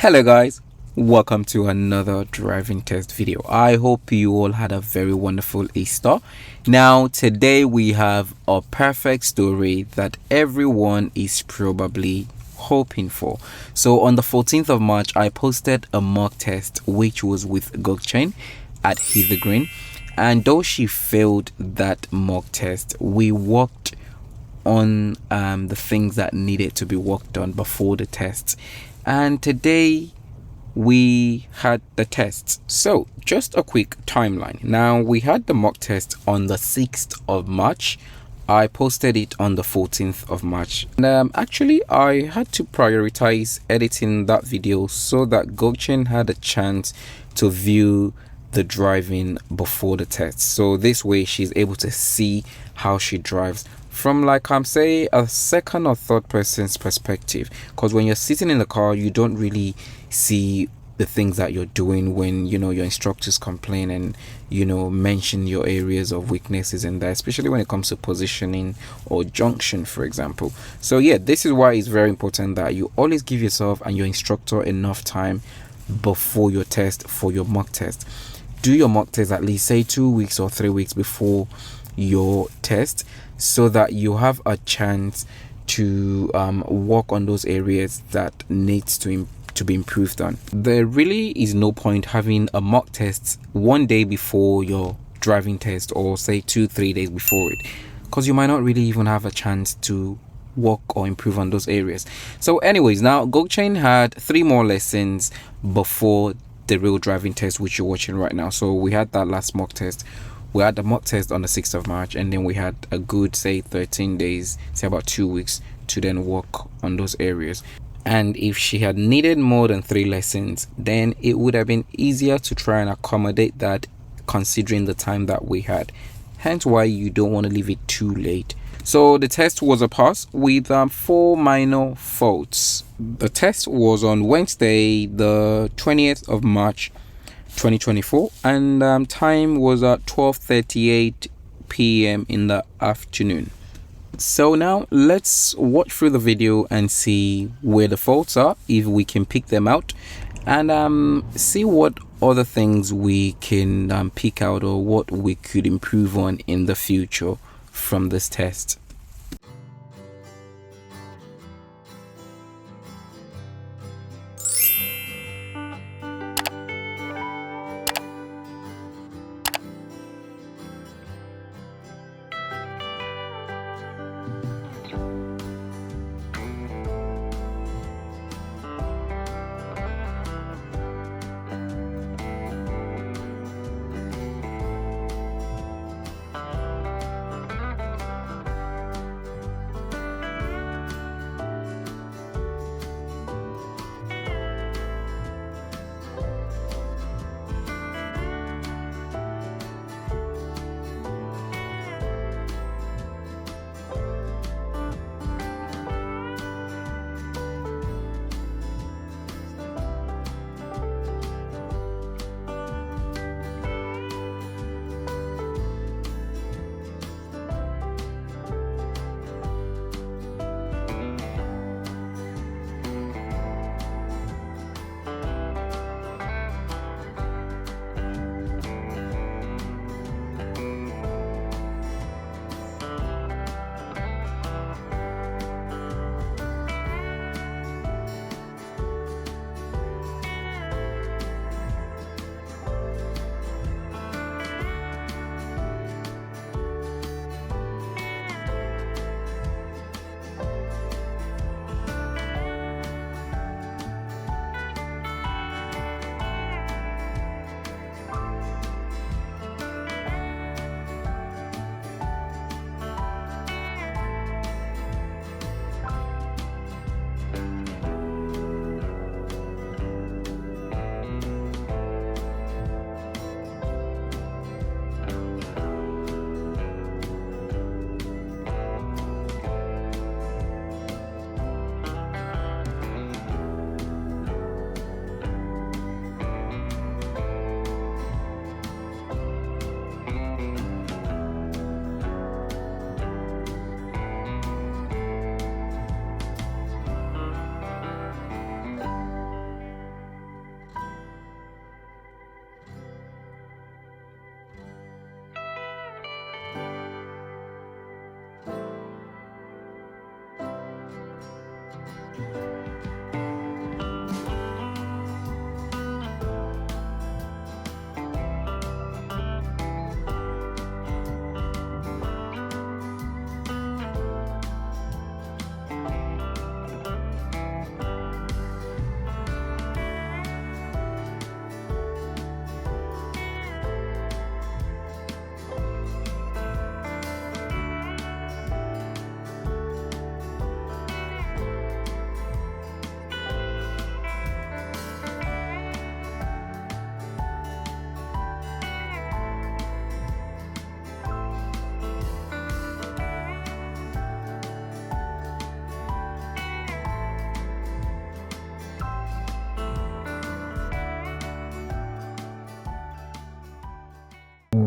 Hello guys, welcome to another driving test video. I hope you all had a very wonderful Easter. Now today we have a perfect story that everyone is probably hoping for. So on the 14th of March I posted a mock test which was with JUNCTION at HEADLIGHT, and though she failed that mock test, we worked on the things that needed to be worked on before the tests, and today we had the tests. So just a quick timeline. Now we had the mock test on the 6th of March. I posted it on the 14th of March, and actually I had to prioritize editing that video so that JUNCTION had a chance to view the driving before the test, so this way she's able to see how she drives from, like, I'm saying, a second or third person's perspective, because when you're sitting in the car you don't really see the things that you're doing when your instructors complain and mention your areas of weaknesses, and that especially when it comes to positioning or junction, for example. So yeah, this is why it's very important that you always give yourself and your instructor enough time before your test for your mock test. Do your mock test at least, say, 2 weeks or 3 weeks before your test, so that you have a chance to work on those areas that needs to be improved on. There really is no point having a mock test one day before your driving test, or say 2-3 days before it, because you might not really even have a chance to work or improve on those areas. So anyways, now JUNCTION had 3 more lessons before the real driving test, which you're watching right now. So we had that last mock test. We had the mock test on the 6th of March, and then we had a good, say, 13 days, say about 2 weeks, to then work on those areas. And if she had needed more than 3 lessons, then it would have been easier to try and accommodate that, considering the time that we had. Hence why you don't want to leave it too late. So the test was a pass with 4 minor faults. The test was on Wednesday, the 20th of March 2024, and time was at 12:38 p.m. in the afternoon. So now let's watch through the video and see where the faults are, if we can pick them out, and see what other things we can pick out, or what we could improve on in the future from this test.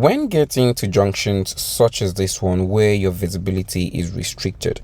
When getting to junctions such as this one where your visibility is restricted,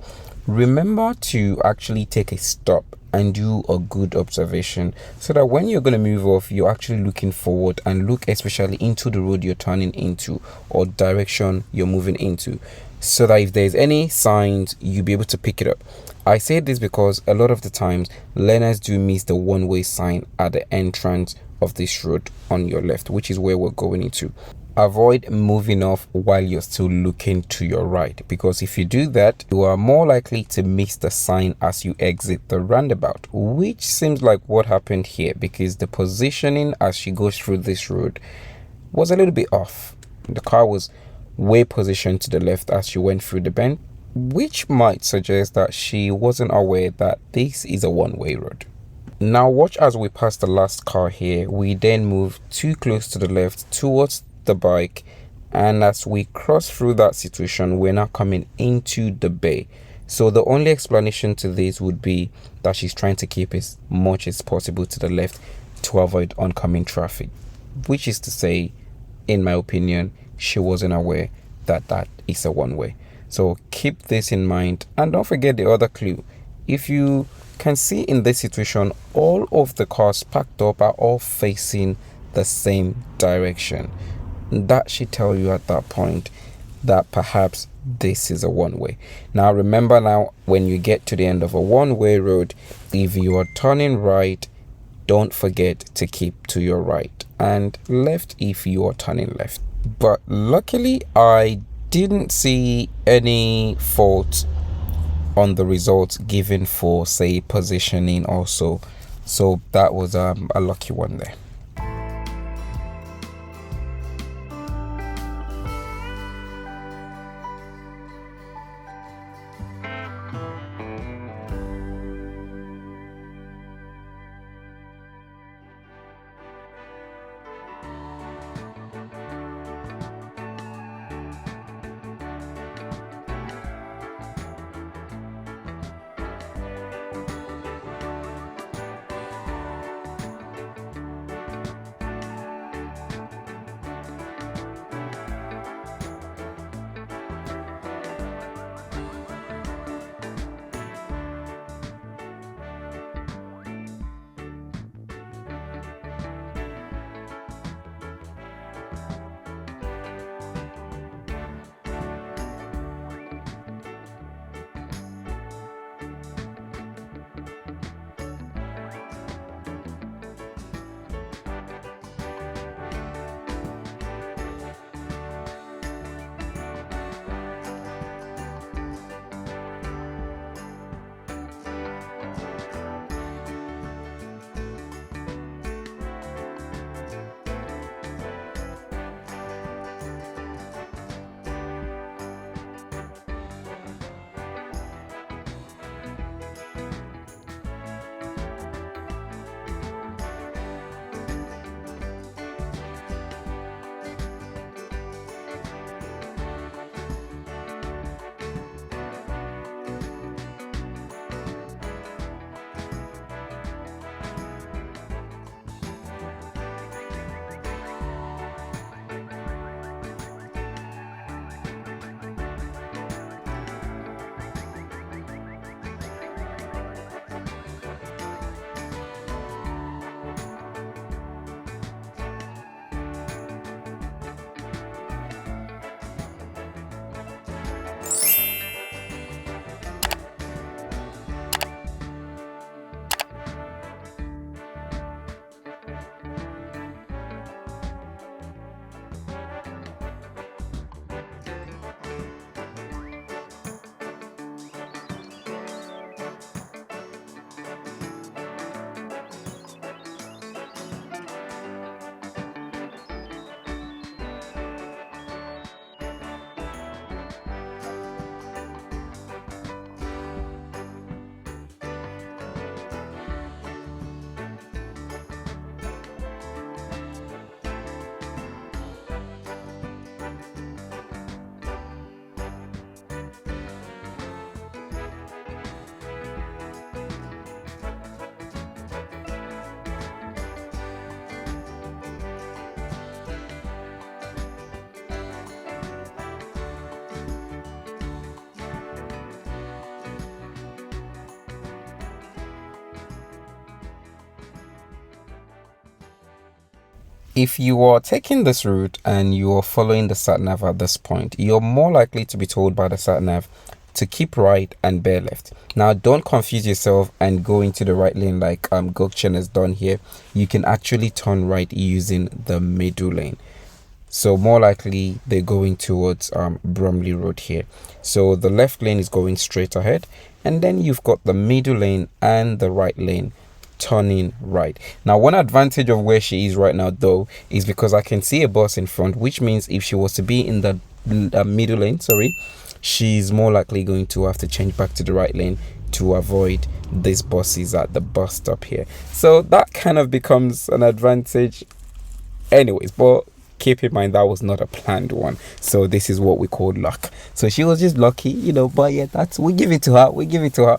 remember to actually take a stop and do a good observation so that when you're going to move off, you're actually looking forward and look especially into the road you're turning into or direction you're moving into, so that if there's any signs, you'll be able to pick it up. I say this because a lot of the times learners do miss the one-way sign at the entrance of this road on your left, which is where we're going into. Avoid moving off while you're still looking to your right, because if you do that, you are more likely to miss the sign as you exit the roundabout, which seems like what happened here, because the positioning as she goes through this road was a little bit off. The car was way positioned to the left as she went through the bend, which might suggest that she wasn't aware that this is a one-way road. Now watch as we pass the last car here. We then move too close to the left towards the bike, and as we cross through that situation, we're now coming into the bay. So the only explanation to this would be that she's trying to keep as much as possible to the left to avoid oncoming traffic, which is to say, in my opinion, she wasn't aware that that is a one-way. So keep this in mind, and don't forget the other clue. If you can see in this situation, all of the cars packed up are all facing the same direction. That should tell you at that point that perhaps this is a one-way. Now remember, now when you get to the end of a one-way road, if you are turning right, don't forget to keep to your right, and left if you are turning left. But luckily I didn't see any fault on the results given for, say, positioning also, so that was a lucky one there. If you are taking this route and you are following the sat nav at this point, you're more likely to be told by the sat nav to keep right and bear left. Now, don't confuse yourself and go into the right lane like JUNCTION has done here. You can actually turn right using the middle lane. So more likely they're going towards Bromley Road here. So the left lane is going straight ahead, and then you've got the middle lane and the right lane turning right. Now, one advantage of where she is right now though is because I can see a bus in front, which means if she was to be in the middle lane, she's more likely going to have to change back to the right lane to avoid these buses at the bus stop here. So that kind of becomes an advantage anyways, but keep in mind that was not a planned one. So this is what we call luck. So she was just lucky, but yeah, we give it to her.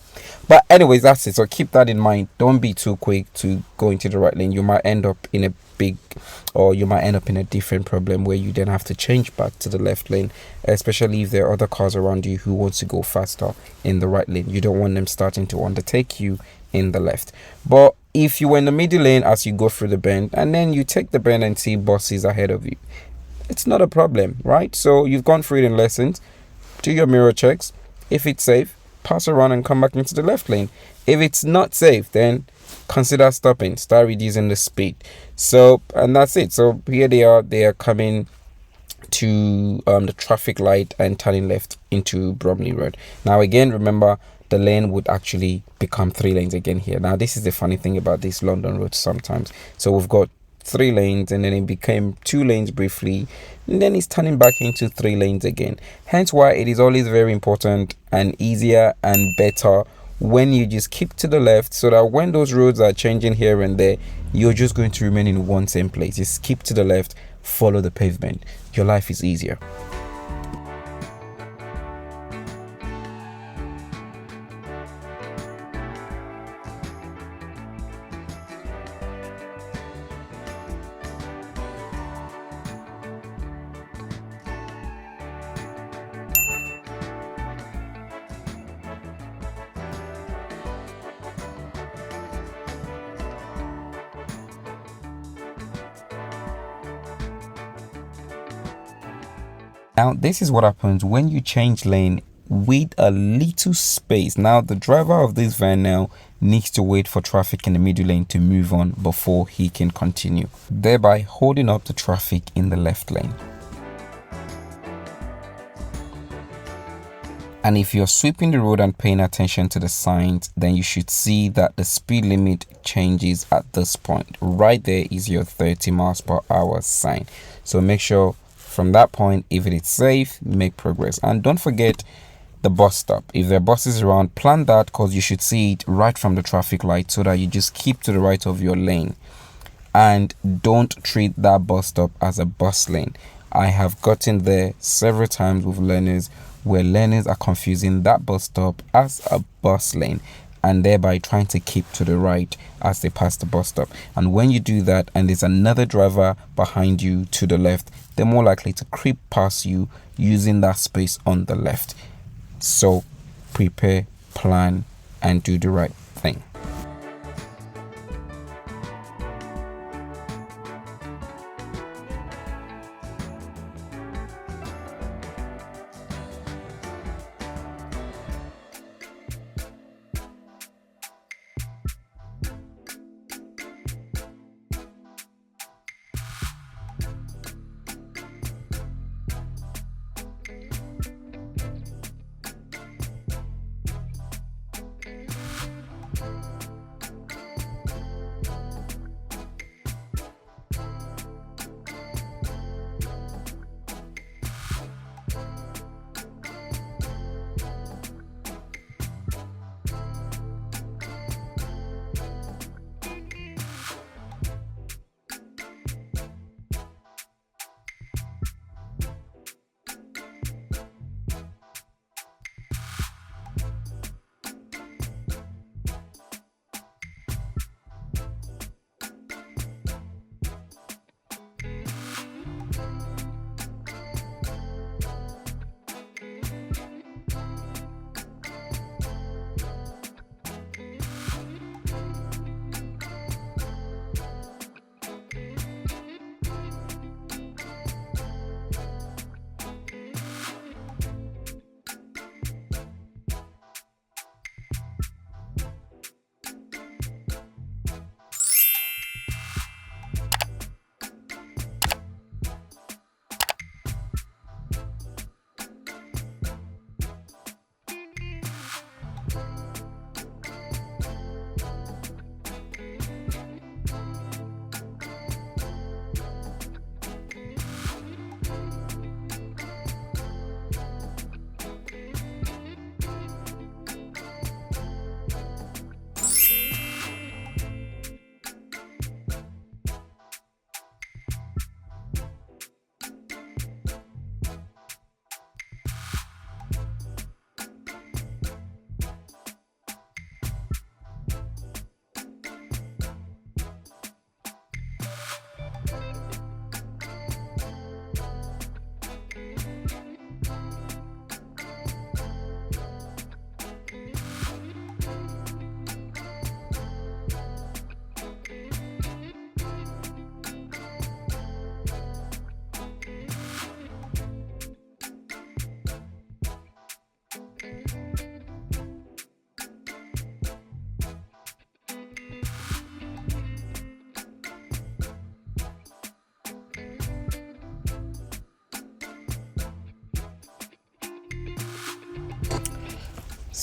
But anyways, that's it. So keep that in mind. Don't be too quick to go into the right lane. You might end up in a different problem where you then have to change back to the left lane, especially if there are other cars around you who want to go faster in the right lane. You don't want them starting to undertake you in the left. But if you were in the middle lane as you go through the bend and then you take the bend and see buses ahead of you, it's not a problem, right? So you've gone through it in lessons. Do your mirror checks. If it's safe, pass around and come back into the left lane. If it's not safe, then consider stopping, start reducing the speed. So, and that's it. So here they are coming to the traffic light and turning left into Bromley Road. Now again, remember, the lane would actually become 3 lanes again here. Now this is the funny thing about these London roads sometimes. So we've got 3 lanes and then it became 2 lanes briefly, and then it's turning back into 3 lanes again. Hence why it is always very important and easier and better when you just keep to the left, so that when those roads are changing here and there, you're just going to remain in one same place. Just keep to the left, follow the pavement. Your life is easier. Now, this is what happens when you change lane with a little space. Now, the driver of this van now needs to wait for traffic in the middle lane to move on before he can continue, thereby holding up the traffic in the left lane. And if you're sweeping the road and paying attention to the signs, then you should see that the speed limit changes at this point. Right there is your 30 miles per hour sign. So make sure from that point, if it is safe, make progress. And don't forget the bus stop. If there are buses around, plan that, because you should see it right from the traffic light, so that you just keep to the right of your lane. And don't treat that bus stop as a bus lane. I have gotten there several times with learners where learners are confusing that bus stop as a bus lane and thereby trying to keep to the right as they pass the bus stop. And when you do that and there's another driver behind you to the left, they're more likely to creep past you using that space on the left. So prepare, plan, and do the right thing.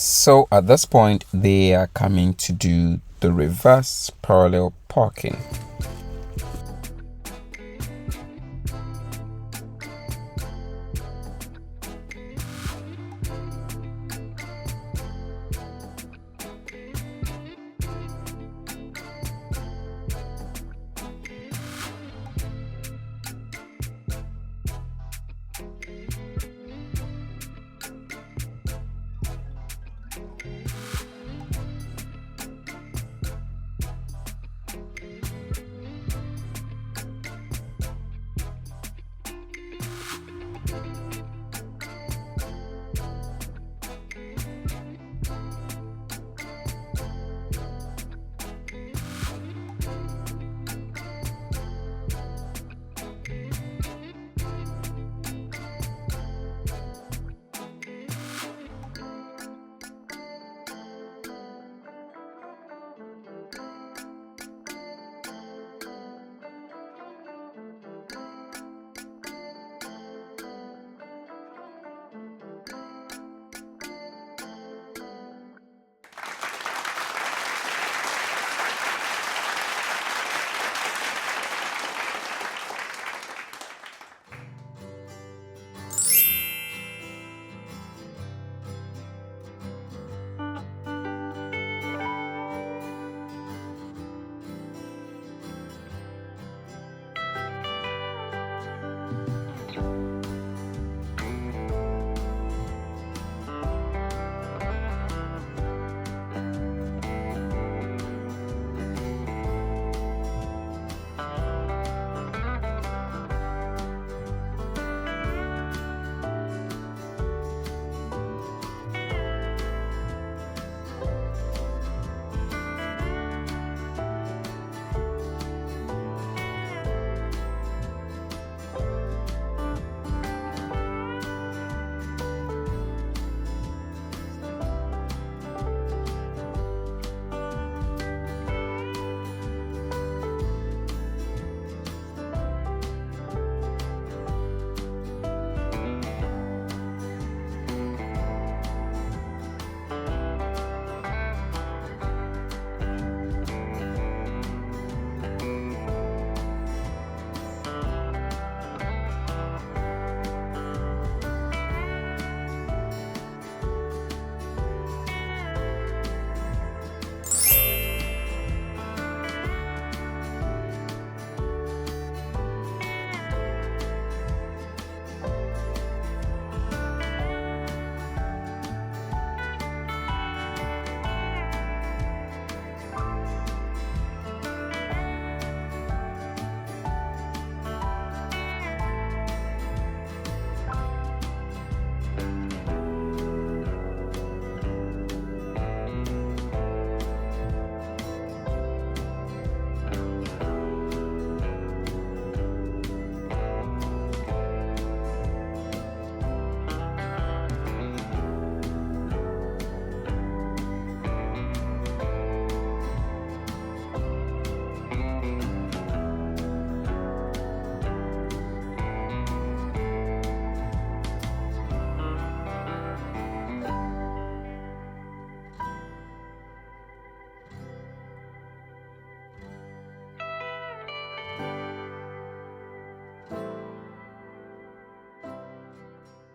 So at this point, they are coming to do the reverse parallel parking.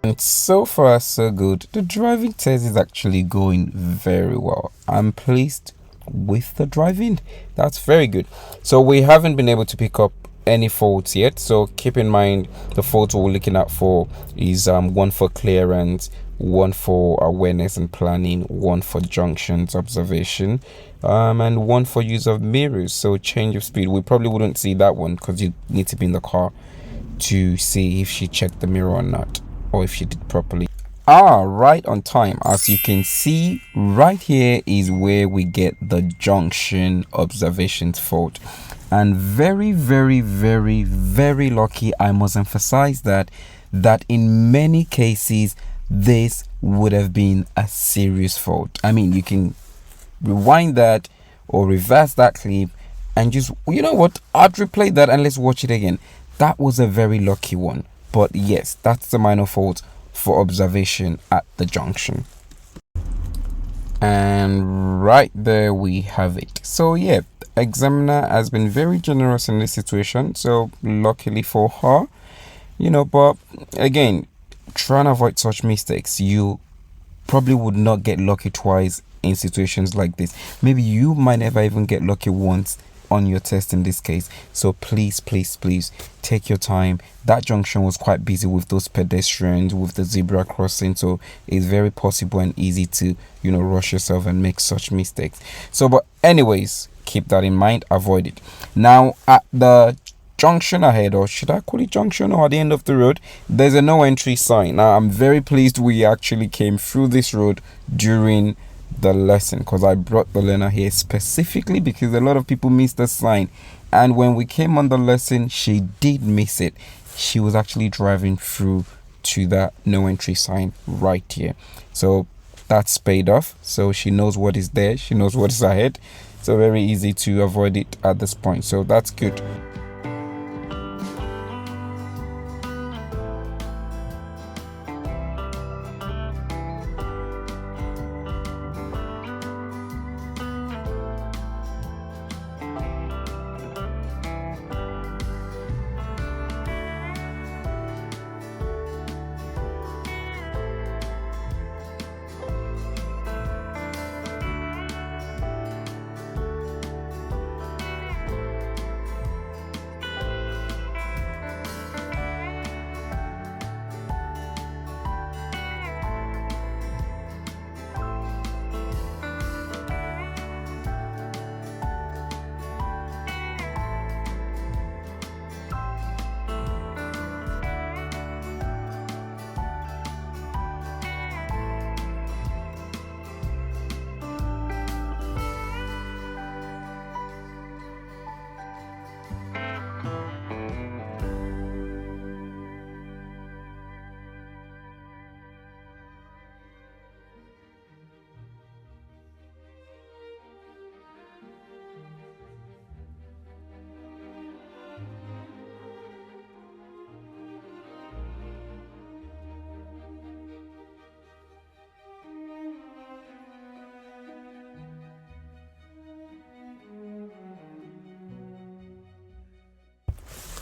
And so far, so good. The driving test is actually going very well. I'm pleased with the driving. That's very good. So we haven't been able to pick up any faults yet. So keep in mind the faults we're looking at for is one for clearance, one for awareness and planning, one for junctions observation, and one for use of mirrors. So change of speed. We probably wouldn't see that one because you need to be in the car to see if she checked the mirror or not, or if she did properly. Right on time. As you can see, right here is where we get the junction observations fault, and very lucky, I must emphasize that in many cases this would have been a serious fault. I mean, you can rewind that or reverse that clip and just, you know what, I'd replay that and let's watch it again. That was a very lucky one. But yes, that's the minor fault for observation at the junction. And right there we have it. So yeah, examiner has been very generous in this situation, so luckily for her, but again, try and avoid such mistakes. You probably would not get lucky twice in situations like this. Maybe you might never even get lucky once on your test in this case. So please take your time. That junction was quite busy with those pedestrians, with the zebra crossing, so it's very possible and easy to rush yourself and make such mistakes. So but anyways, keep that in mind, avoid it. Now at the junction ahead, or should I call it junction, or at the end of the road, there's a no entry sign. Now I'm very pleased we actually came through this road during the lesson, because I brought the learner here specifically because a lot of people miss the sign, and when we came on the lesson, she did miss it. She was actually driving through to that no entry sign right here, so that's paid off. So she knows what is there, she knows what is ahead, so very easy to avoid it at this point, so that's good.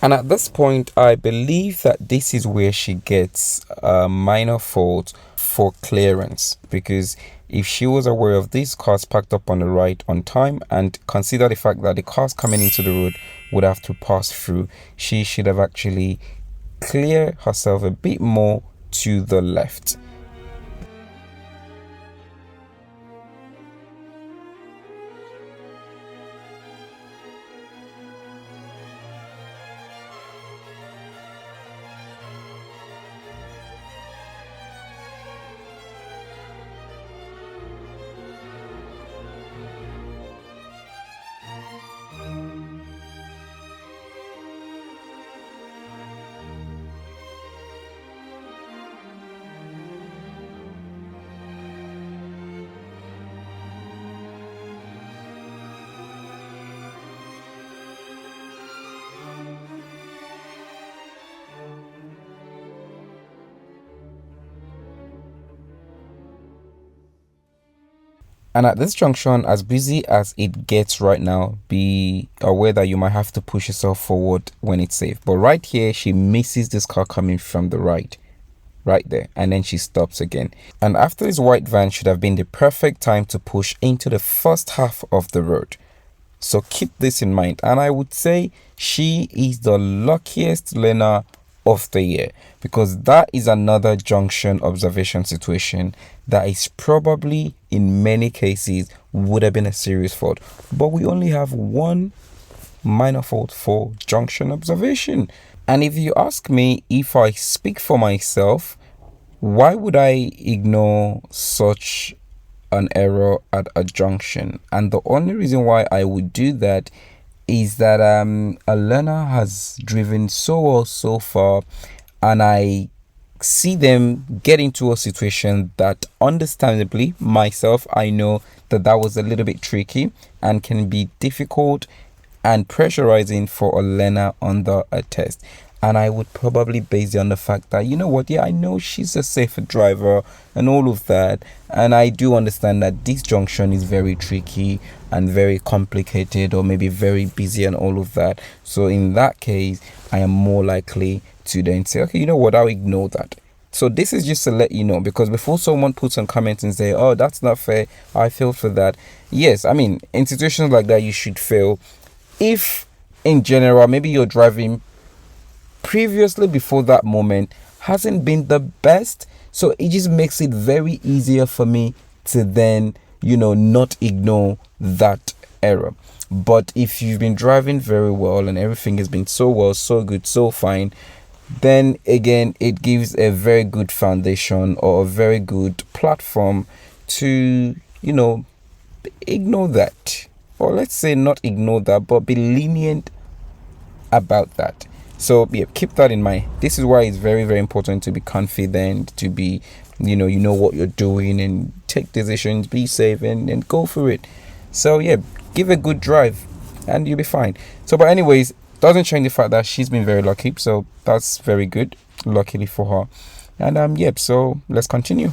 And at this point, I believe that this is where she gets a minor fault for clearance, because if she was aware of these cars parked up on the right on time and consider the fact that the cars coming into the road would have to pass through, she should have actually cleared herself a bit more to the left. And at this junction, as busy as it gets right now, be aware that you might have to push yourself forward when it's safe. But right here, she misses this car coming from the right there, and then she stops again. And after this white van should have been the perfect time to push into the first half of the road. So keep this in mind. And I would say she is the luckiest learner of the year, because that is another junction observation situation that is probably in many cases would have been a serious fault, but we only have one minor fault for junction observation. And if you ask me, if I speak for myself, why would I ignore such an error at a junction? And the only reason why I would do that is that a learner has driven so well so far, and I see them get into a situation that understandably myself, I know that was a little bit tricky and can be difficult and pressurizing for a learner under a test. and I would probably base it on the fact that, you know what, yeah, I know she's a safer driver and all of that, and I do understand that this junction is very tricky and very complicated, or maybe very busy and all of that. So in that case, I am more likely to then say, okay, you know what, I'll ignore that. So this is just to let you know, because before someone puts some comments and say, oh, that's not fair, I failed for that. Yes, I mean, in situations like that, you should fail. If in general, maybe you're driving previously before that moment hasn't been the best, so it just makes it very easier for me to then, not ignore that error. But if you've been driving very well and everything has been so well, so good, so fine, then again, it gives a very good foundation or a very good platform to, ignore that. Or let's say not ignore that, but be lenient about that. So yeah, keep that in mind. This is why it's very, very important to be confident, to be, you know what you're doing, and take decisions, be safe, and go for it. So yeah, give a good drive and you'll be fine. So but anyways, doesn't change the fact that she's been very lucky, so that's very good, luckily for her. And yep, so let's continue.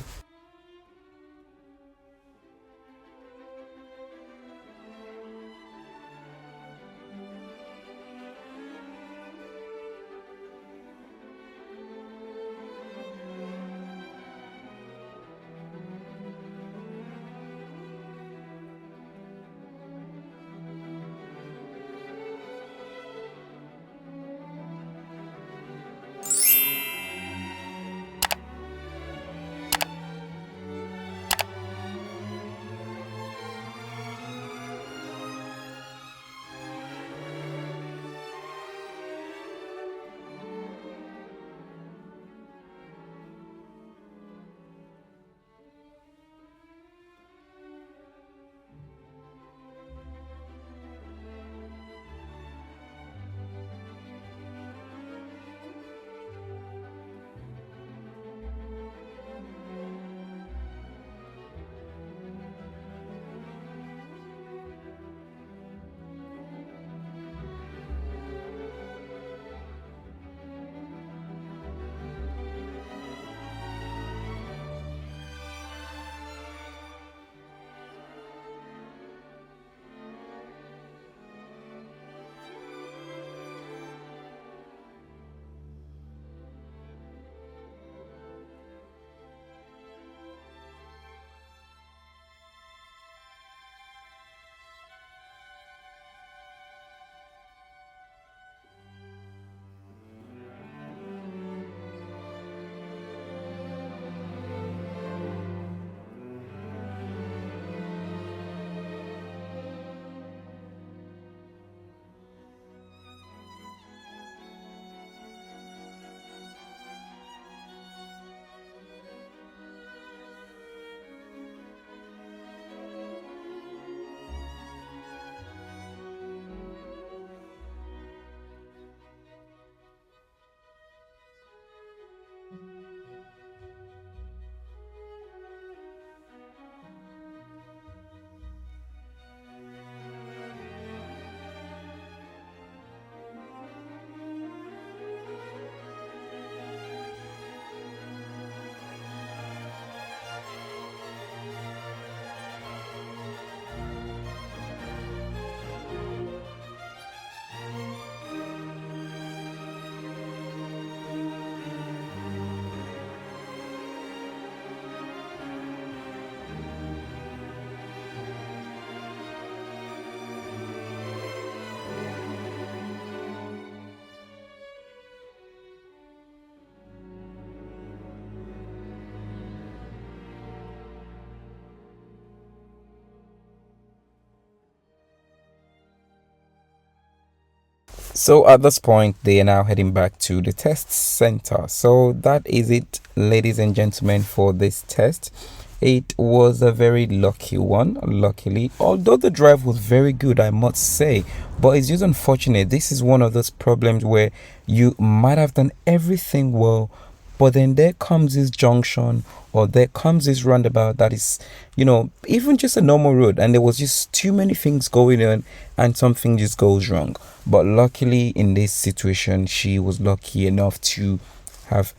So at this point, they are now heading back to the test center. So that is it, ladies and gentlemen, for this test. It was a very lucky one, luckily, although the drive was very good, I must say. But it's just unfortunate. This is one of those problems where you might have done everything well, But then there comes this junction, or there comes this roundabout that is, even just a normal road, and there was just too many things going on, and something just goes wrong. But luckily, in this situation, she was lucky enough to have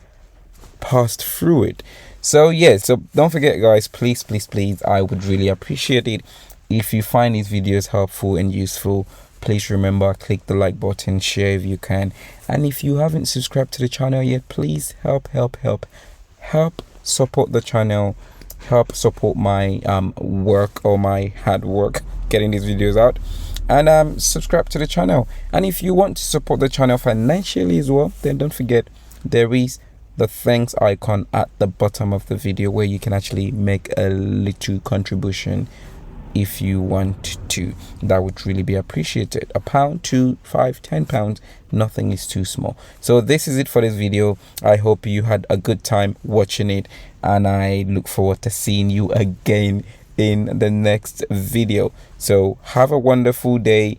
passed through it. So yeah, so don't forget, guys, please, I would really appreciate it if you find these videos helpful and useful. Please remember, click the like button, share if you can, and if you haven't subscribed to the channel yet, please help support the channel, help support my work, or my hard work getting these videos out, and subscribe to the channel. And if you want to support the channel financially as well, then don't forget, there is the thanks icon at the bottom of the video where you can actually make a little contribution if you want to. That would really be appreciated. £1, £2, £5, £10, nothing is too small. So this is it for this video. I hope you had a good time watching it, and I look forward to seeing you again in the next video. So have a wonderful day.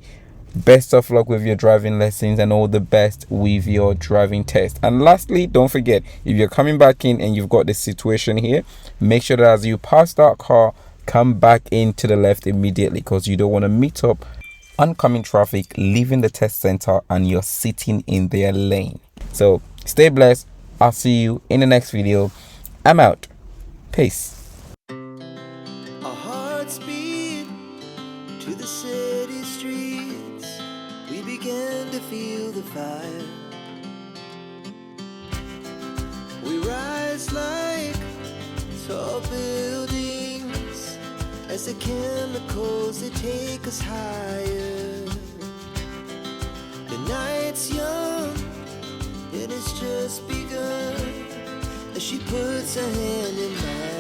Best of luck with your driving lessons, and all the best with your driving test. And lastly, don't forget, if you're coming back in and you've got this situation here, make sure that as you pass that car, come back into the left immediately, because you don't want to meet up oncoming traffic, leaving the test center, and you're sitting in their lane. So stay blessed. I'll see you in the next video. I'm out. Peace. Our hearts beat to the city streets. We began to feel the fire. We rise like tall buildings as the chemicals, they take us higher. The night's young, it has just begun, as she puts her hand in mine.